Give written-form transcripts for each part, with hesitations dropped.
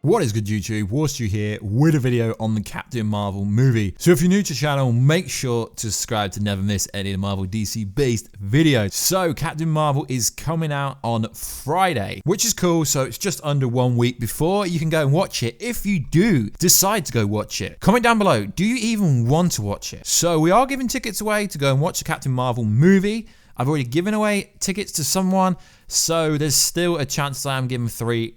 What is good, YouTube? Warstu here with a video on the Captain Marvel movie. So if you're new to the channel, make sure to subscribe to never miss any of the Marvel DC based videos. So Captain Marvel is coming out on Friday, which is cool. So it's just under 1 week before you can go and watch it. If you do decide to go watch it, comment down below, do you even want to watch it? So we are giving tickets away to go and watch the Captain Marvel movie. I've already given away tickets to someone, so there's still a chance that I'm giving three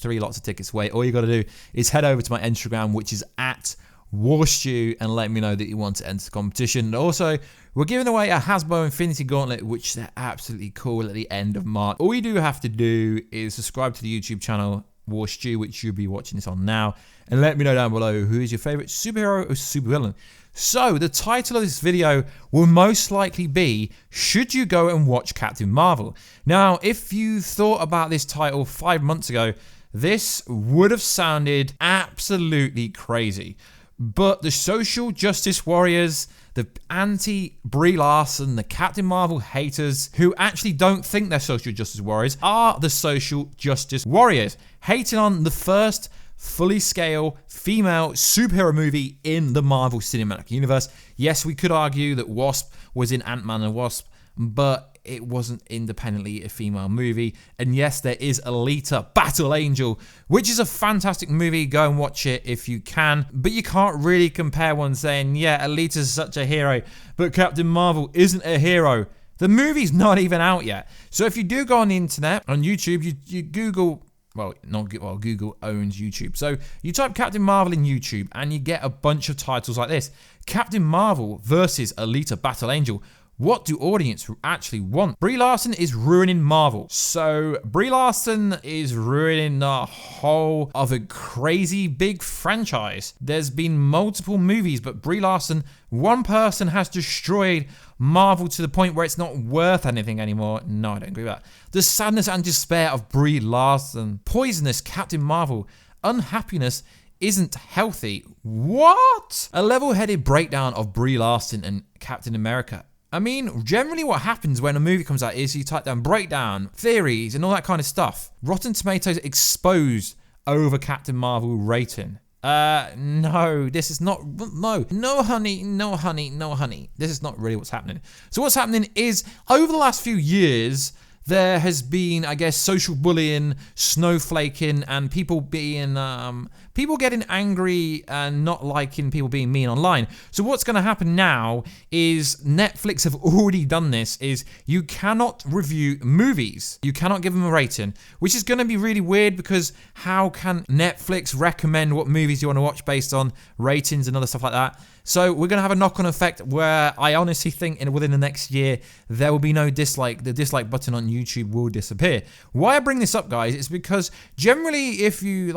lots of tickets away. All you got to do is head over to my Instagram, which is at Warstu, and let me know that you want to enter the competition. And also, we're giving away a Hasbro Infinity Gauntlet, which is absolutely cool at the end of March. All you do have to do is subscribe to the YouTube channel Warstu, which you'll be watching this on now, and let me know down below who is your favorite superhero or supervillain. So the title of this video will most likely be, should you go and watch Captain Marvel? Now, if you thought about this title 5 months ago, this would have sounded absolutely crazy. But the social justice warriors, the anti-Brie Larson, the Captain Marvel haters who actually don't think they're social justice warriors are the social justice warriors, hating on the first fully scale female superhero movie in the Marvel Cinematic Universe. Yes, we could argue that Wasp was in Ant-Man and Wasp, but it wasn't independently a female movie. And yes, there is Alita Battle Angel, which is a fantastic movie. Go and watch it if you can. But you can't really compare one saying, yeah, Alita's such a hero, but Captain Marvel isn't a hero. The movie's not even out yet. So if you do go on the internet, on YouTube, you Google... Google owns YouTube. So you type Captain Marvel in YouTube and you get a bunch of titles like this. Captain Marvel versus Alita Battle Angel. What do audience actually want? Brie Larson is ruining Marvel. So Brie Larson is ruining the whole of a crazy big franchise. There's been multiple movies, but Brie Larson, one person has destroyed Marvel to the point where it's not worth anything anymore. No, I don't agree with that. The sadness and despair of Brie Larson. Poisonous Captain Marvel. Unhappiness isn't healthy. What? A level-headed breakdown of Brie Larson and Captain America. I mean, generally what happens when a movie comes out is you type down breakdown, theories, and all that kind of stuff. Rotten Tomatoes exposed over Captain Marvel rating. No, this is not, no honey, no honey, no honey. This is not really what's happening. So what's happening is, over the last few years, there has been, I guess, social bullying, snowflaking, and people being, people getting angry and not liking people being mean online. So what's going to happen now is Netflix have already done this, is you cannot review movies. You cannot give them a rating, which is going to be really weird because how can Netflix recommend what movies you want to watch based on ratings and other stuff like that? So we're going to have a knock-on effect where I honestly think within the next year, there will be no dislike. The dislike button on YouTube will disappear. Why I bring this up, guys, is because generally if you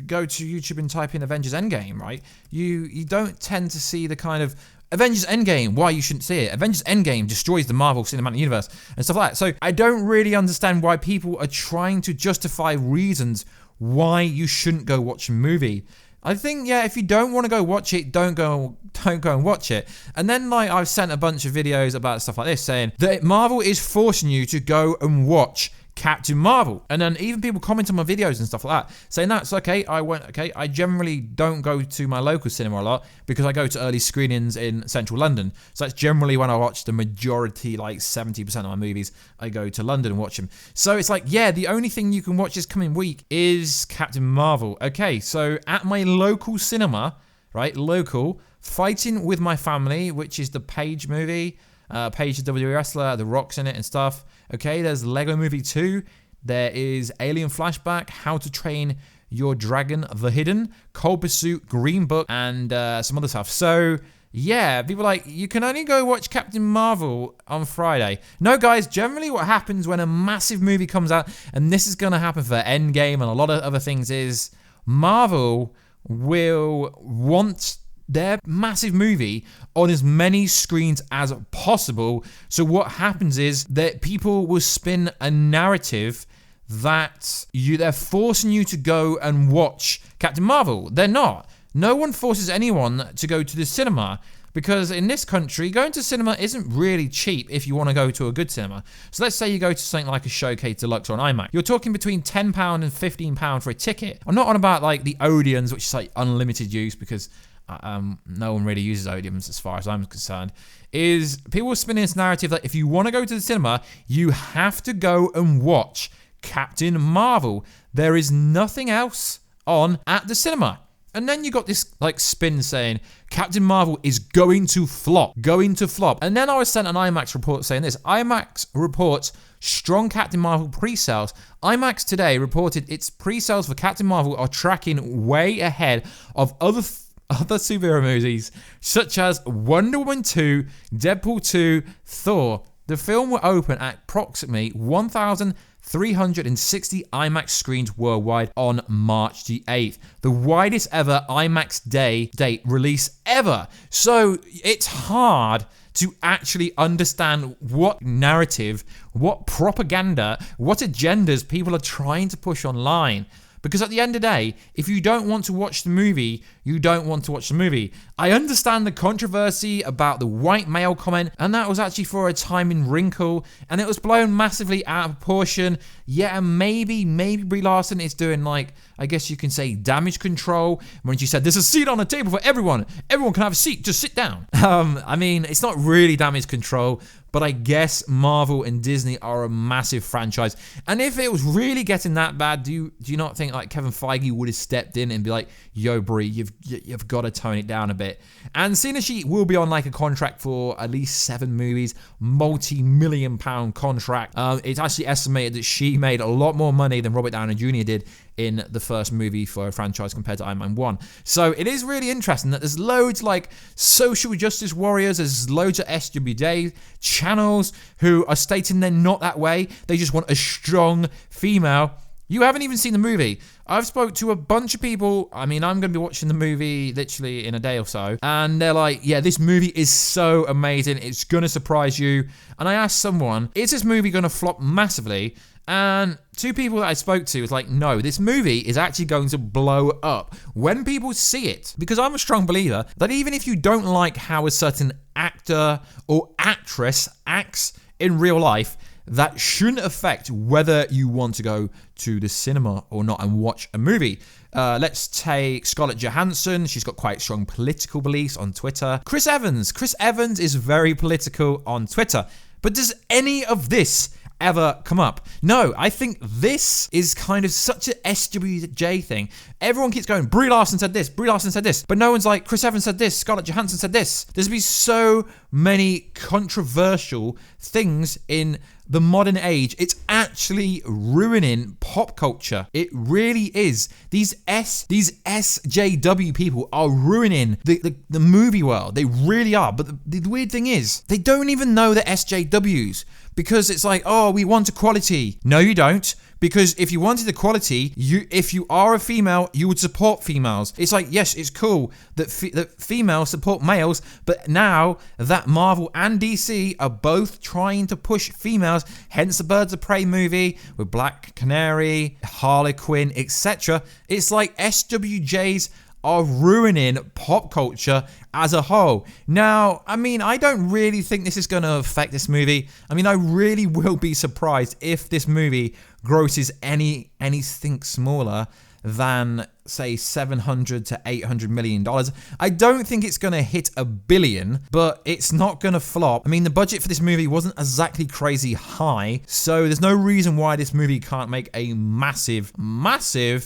go to YouTube and type in Avengers Endgame, right, you don't tend to see the kind of Avengers Endgame, why you shouldn't see it. Avengers Endgame destroys the Marvel Cinematic Universe and stuff like that. So I don't really understand why people are trying to justify reasons why you shouldn't go watch a movie. I think, yeah, if you don't want to go watch it, don't go and watch it. And then, I've sent a bunch of videos about stuff like this saying that Marvel is forcing you to go and watch Captain Marvel. And then even people comment on my videos and stuff like that, saying that's okay. I generally don't go to my local cinema a lot because I go to early screenings in central London. So that's generally when I watch the majority, 70% of my movies, I go to London and watch them. So it's like, yeah, the only thing you can watch this coming week is Captain Marvel. Okay, so at my local cinema, right, Fighting With My Family, which is the Paige movie, Paige the WWE wrestler, The Rock's in it and stuff. Okay, there's Lego Movie 2. There is Alien Flashback, How to Train Your Dragon, The Hidden, Cold Pursuit, Green Book, and some other stuff. So, yeah, people are like, you can only go watch Captain Marvel on Friday. No, guys, generally what happens when a massive movie comes out, and this is going to happen for Endgame and a lot of other things, is Marvel will want their massive movie on as many screens as possible. So what happens is that people will spin a narrative that they're forcing you to go and watch Captain Marvel. They're not. No one forces anyone to go to the cinema because in this country, going to cinema isn't really cheap if you want to go to a good cinema. So let's say you go to something like a Showcase Deluxe or an IMAX. You're talking between £10 and £15 for a ticket. I'm not on about like the Odeons, which is like unlimited use, because no one really uses Odeons as far as I'm concerned. Is people spinning this narrative that if you want to go to the cinema, you have to go and watch Captain Marvel. There is nothing else on at the cinema. And then you got this like spin saying Captain Marvel is going to flop. And then I was sent an IMAX report saying this. IMAX reports strong Captain Marvel pre-sales. IMAX today reported its pre-sales for Captain Marvel are tracking way ahead of other superhero movies such as Wonder Woman 2, Deadpool 2, Thor. The film will open at approximately 1,360 IMAX screens worldwide on March the 8th. The widest ever IMAX date release ever. So it's hard to actually understand what narrative, what propaganda, what agendas people are trying to push online. Because at the end of the day, if you don't want to watch the movie, you don't want to watch the movie. I understand the controversy about the white male comment, and that was actually for a timing wrinkle, and it was blown massively out of proportion. Yeah, and maybe Brie Larson is doing, like, I guess you can say damage control, when she said, there's a seat on the table for everyone. Everyone can have a seat, just sit down. I mean, it's not really damage control, but I guess Marvel and Disney are a massive franchise. And if it was really getting that bad, do you not think like Kevin Feige would have stepped in and be like, yo, Brie, you've got to tone it down a bit. And seeing as she will be on like a contract for at least 7 movies, multi-million-pound contract, it's actually estimated that she made a lot more money than Robert Downey Jr. did in the first movie for a franchise compared to Iron Man 1. So it is really interesting that there's loads like social justice warriors, there's loads of SWJ channels who are stating they're not that way. They just want a strong female. You haven't even seen the movie. I've spoke to a bunch of people. I mean, I'm going to be watching the movie literally in a day or so. And they're like, yeah, this movie is so amazing. It's going to surprise you. And I asked someone, is this movie going to flop massively? And 2 people that I spoke to was like, no, this movie is actually going to blow up when people see it. Because I'm a strong believer that even if you don't like how a certain actor or actress acts in real life, that shouldn't affect whether you want to go to the cinema or not and watch a movie. Let's take Scarlett Johansson. She's got quite strong political beliefs on Twitter. Chris Evans is very political on Twitter. But does any of this ever come up? No, I think this is kind of such an SWJ thing. Everyone keeps going, Brie Larson said this, but no one's like, Chris Evans said this, Scarlett Johansson said this. There's been so many controversial things in the modern age. It's actually ruining pop culture. It really is. These SJW people are ruining the movie world. They really are. But the weird thing is, they don't even know the SJWs. Because it's like, oh, we want equality. No, you don't. Because if you wanted equality, if you are a female, you would support females. It's like, yes, it's cool that females support males, but now that Marvel and DC are both trying to push females, hence the Birds of Prey movie with Black Canary, Harley Quinn, etc. It's like SWJs are ruining pop culture as a whole. Now, I mean, I don't really think this is going to affect this movie. I mean, I really will be surprised if this movie grosses anything smaller than, say, $700 to $800 million. I don't think it's going to hit $1 billion, but it's not going to flop. I mean, the budget for this movie wasn't exactly crazy high, so there's no reason why this movie can't make a massive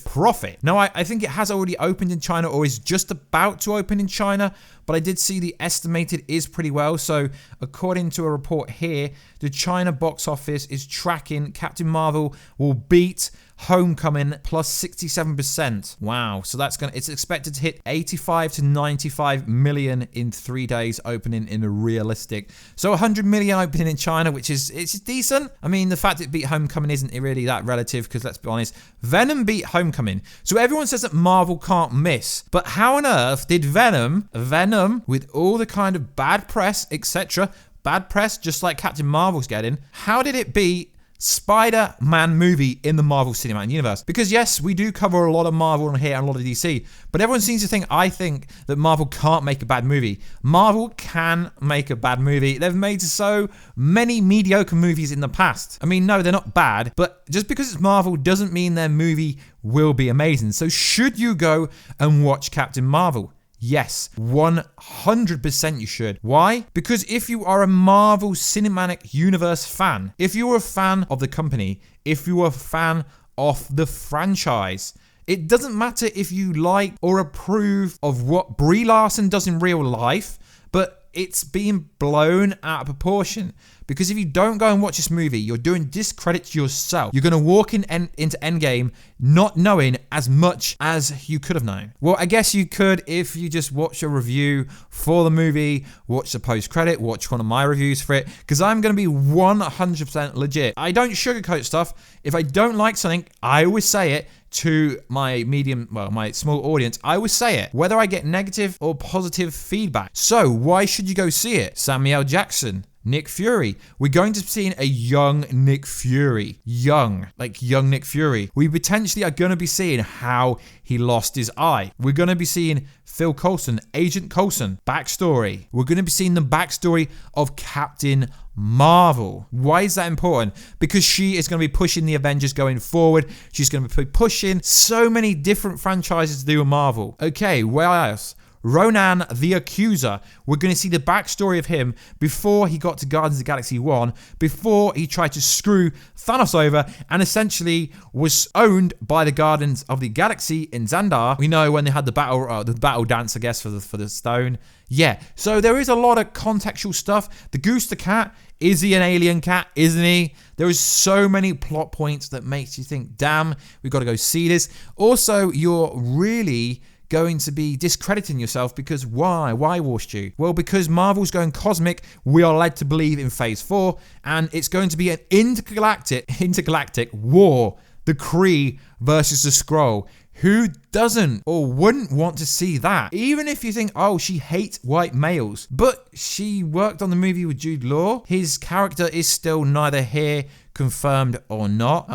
profit. Now, I think it has already opened in China or is just about to open in China, but I did see the estimated is pretty well. So according to a report here, the China box office is tracking Captain Marvel will beat Homecoming plus 67%. Wow. So it's expected to hit 85 to 95 million in 3 days opening in a realistic. So 100 million opening in China, which is decent. I mean, the fact it beat Homecoming isn't really that relative because let's be honest, Venom beat Homecoming. So everyone says that Marvel can't miss. But how on earth did Venom with all the kind of bad press, etc., bad press just like Captain Marvel's getting, how did it beat Spider-Man movie in the Marvel Cinematic Universe. Because yes, we do cover a lot of Marvel on here and a lot of DC, but everyone seems to think, I think, that Marvel can't make a bad movie. Marvel can make a bad movie. They've made so many mediocre movies in the past. I mean, no, they're not bad, but just because it's Marvel doesn't mean their movie will be amazing. So should you go and watch Captain Marvel? Yes, 100% you should. Why? Because if you are a Marvel Cinematic Universe fan, if you're a fan of the company, if you're a fan of the franchise, it doesn't matter if you like or approve of what Brie Larson does in real life, but it's being blown out of proportion. Because if you don't go and watch this movie, you're doing discredit to yourself. You're going to walk into Endgame not knowing as much as you could have known. Well, I guess you could if you just watch a review for the movie, watch the post-credit, watch one of my reviews for it, because I'm going to be 100% legit. I don't sugarcoat stuff. If I don't like something, I always say it to my my small audience. I always say it, whether I get negative or positive feedback. So why should you go see it? Samuel L. Jackson, Nick Fury. We're going to be seeing a young Nick Fury. Young Nick Fury. We potentially are going to be seeing how he lost his eye. We're going to be seeing Phil Coulson, Agent Coulson, backstory. We're going to be seeing the backstory of Captain Marvel. Why is that important? Because she is going to be pushing the Avengers going forward. She's going to be pushing so many different franchises to do with Marvel. Okay, where else? Ronan the Accuser. We're going to see the backstory of him before he got to Guardians of the Galaxy 1, before he tried to screw Thanos over and essentially was owned by the Guardians of the Galaxy in Xandar. We know when they had the battle dance, I guess, for the stone. Yeah, so there is a lot of contextual stuff. The Goose the cat, is he an alien cat? Isn't he? There is so many plot points that makes you think, damn, we've got to go see this. Also, you're really going to be discrediting yourself because why Warstu? Well, because Marvel's going cosmic, we are led to believe in phase 4, and it's going to be an intergalactic war, the Kree versus the Skrull. Who doesn't or wouldn't want to see that? Even if you think, oh, she hates white males, but she worked on the movie with Jude Law. His character is still neither here, confirmed or not.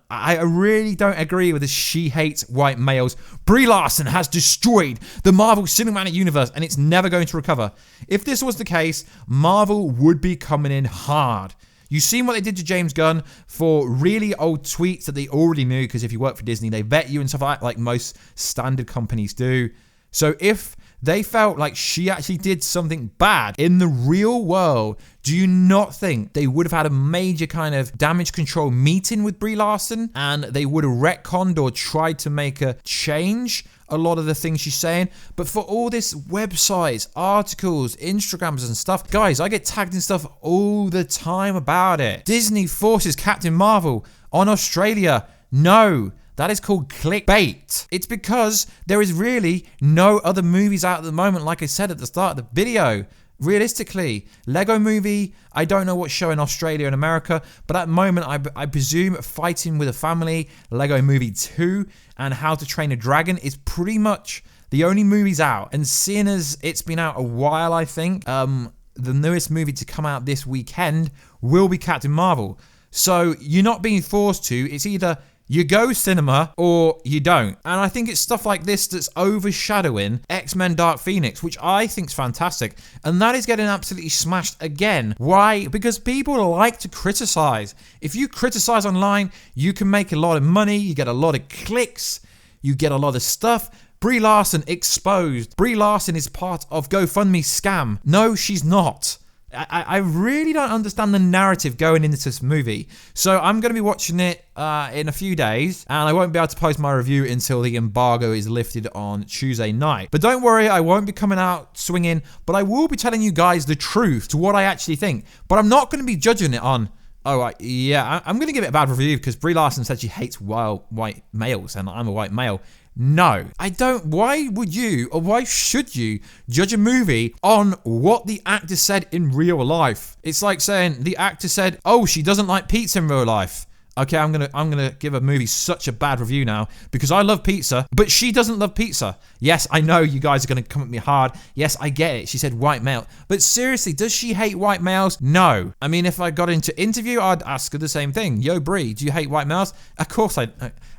I really don't agree with this she hates white males. Brie Larson has destroyed the Marvel Cinematic Universe and it's never going to recover. If this was the case, Marvel would be coming in hard. You've seen what they did to James Gunn for really old tweets that they already knew, because if you work for Disney, they vet you and stuff like most standard companies do. So if they felt like she actually did something bad in the real world, do you not think they would have had a major kind of damage control meeting with Brie Larson and they would have retconned or tried to make a change a lot of the things she's saying? But for all this websites, articles, Instagrams and stuff, guys, I get tagged in stuff all the time about it. Disney forces Captain Marvel on Australia. No, that is called clickbait. It's because there is really no other movies out at the moment, like I said at the start of the video. Realistically, Lego Movie, I don't know what's showing Australia and America, but at the moment, I presume Fighting with a Family, Lego Movie 2, and How to Train a Dragon is pretty much the only movies out. And seeing as it's been out a while, I think, the newest movie to come out this weekend will be Captain Marvel. So you're not being forced to. It's either you go cinema or you don't. And I think it's stuff like this that's overshadowing X-Men Dark Phoenix, which I think is fantastic. And that is getting absolutely smashed again. Why? Because people like to criticize. If you criticize online, you can make a lot of money. You get a lot of clicks. You get a lot of stuff. Brie Larson exposed. Brie Larson is part of GoFundMe scam. No, she's not. I really don't understand the narrative going into this movie. So I'm going to be watching it in a few days, and I won't be able to post my review until the embargo is lifted on Tuesday night. But don't worry, I won't be coming out swinging, but I will be telling you guys the truth to what I actually think. But I'm not going to be judging it on, I'm going to give it a bad review because Brie Larson said she hates white males, and I'm a white male. No, I don't. Why would you, or why should you, judge a movie on what the actor said in real life? It's like saying the actor said, oh, she doesn't like pizza in real life. Okay, I'm gonna give a movie such a bad review now because I love pizza, but she doesn't love pizza. Yes, I know you guys are gonna come at me hard. Yes, I get it. She said white male, but seriously, does she hate white males? No. I mean, if I got into interview, I'd ask her the same thing. Yo, Brie, do you hate white males? Of course I.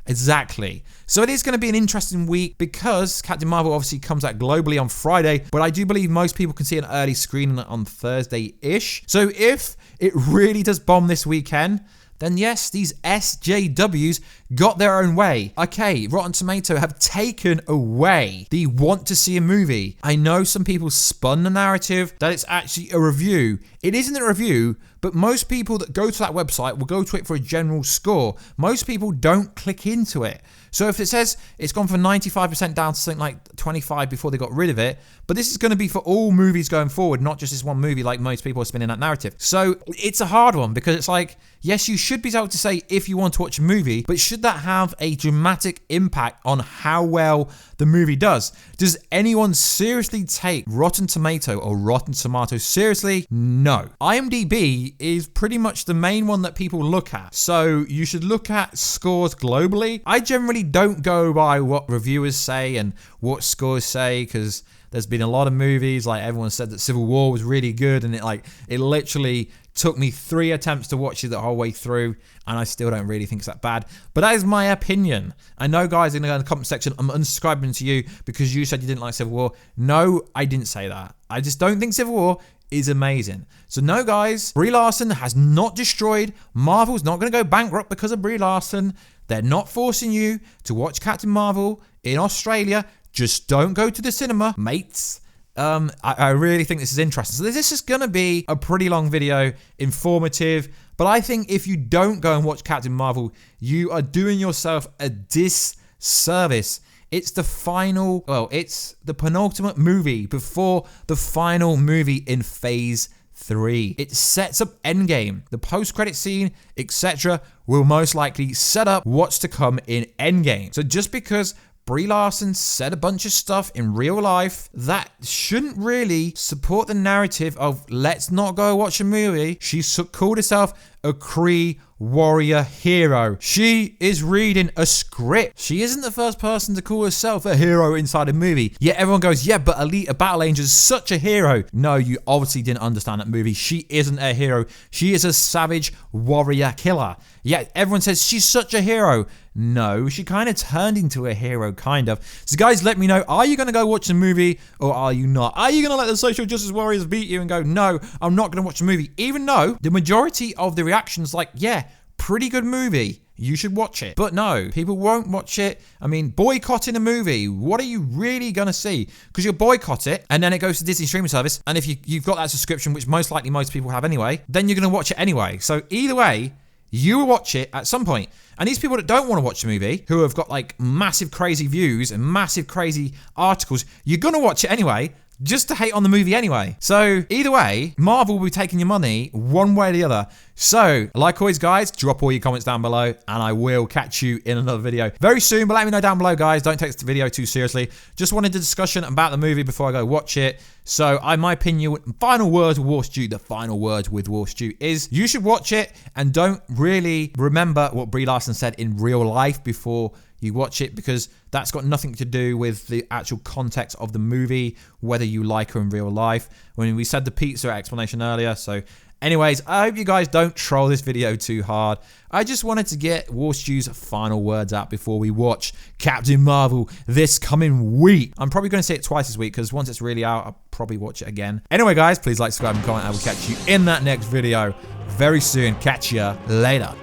Exactly. So it is going to be an interesting week because Captain Marvel obviously comes out globally on Friday, but I do believe most people can see an early screening on Thursday-ish. So if it really does bomb this weekend, then yes, these SJWs got their own way. Okay, Rotten Tomato have taken away the want to see a movie. I know some people spun the narrative that it's actually a review. It isn't a review, but most people that go to that website will go to it for a general score. Most people don't click into it. So if it says it's gone from 95% down to something like 25 before they got rid of it, but this is going to be for all movies going forward, not just this one movie like most people are spinning that narrative. So it's a hard one because it's like, yes, you should be able to say if you want to watch a movie, but should that have a dramatic impact on how well the movie does? Does anyone seriously take Rotten Tomato or Rotten Tomatoes seriously? No. IMDb is pretty much the main one that people look at. So you should look at scores globally. I generally don't go by what reviewers say and what scores say because there's been a lot of movies, like everyone said that Civil War was really good, and it literally took me 3 attempts to watch it the whole way through, and I still don't really think it's that bad. But that is my opinion. I know guys are going to go in the comment section, I'm unsubscribing to you because you said you didn't like Civil War. No, I didn't say that. I just don't think Civil War is amazing. So no guys, Brie Larson has not destroyed. Marvel's not going to go bankrupt because of Brie Larson. They're not forcing you to watch Captain Marvel in Australia. Just don't go to the cinema, mates. I really think this is interesting. So this is going to be a pretty long video, informative. But I think if you don't go and watch Captain Marvel, you are doing yourself a disservice. It's the final, well, it's the penultimate movie before the final movie in Phase 3. It sets up Endgame. The post-credit scene, etc., will most likely set up what's to come in Endgame. So just because Brie Larson said a bunch of stuff in real life that shouldn't really support the narrative of let's not go watch a movie. She called herself a Kree warrior hero. She is reading a script. She isn't the first person to call herself a hero inside a movie. Yet everyone goes, yeah, but Elite Battle Angel is such a hero. No, you obviously didn't understand that movie. She isn't a hero. She is a savage warrior killer. Yet everyone says she's such a hero. No, she kind of turned into a hero, kind of. So guys, let me know, are you going to go watch the movie or are you not? Are you going to let the social justice warriors beat you and go, no, I'm not going to watch the movie, even though the majority of the reactions like, yeah, pretty good movie, you should watch it. But no, people won't watch it. I mean, boycotting a movie, what are you really going to see? Because you'll boycott it and then it goes to Disney streaming service, and if you've got that subscription, which most likely most people have anyway, then you're going to watch it anyway. So either way, you will watch it at some point. And these people that don't want to watch the movie, who have got like massive crazy views and massive crazy articles, you're going to watch it anyway, just to hate on the movie anyway. So either way, Marvel will be taking your money one way or the other. So like always guys, drop all your comments down below and I will catch you in another video very soon. But let me know down below guys, don't take this video too seriously. Just wanted a discussion about the movie before I go watch it. So my opinion, final word with Warstu, the final word with Warstu is you should watch it and don't really remember what Brie Larson said in real life before you watch it, because that's got nothing to do with the actual context of the movie, whether you like her in real life. When we said the pizza explanation earlier. So anyways, I hope you guys don't troll this video too hard. I just wanted to get Warstu's final words out before we watch Captain Marvel this coming week. I'm probably going to say it twice this week because once it's really out, I'll probably watch it again. Anyway guys, please like, subscribe and comment. I will catch you in that next video very soon. Catch ya later.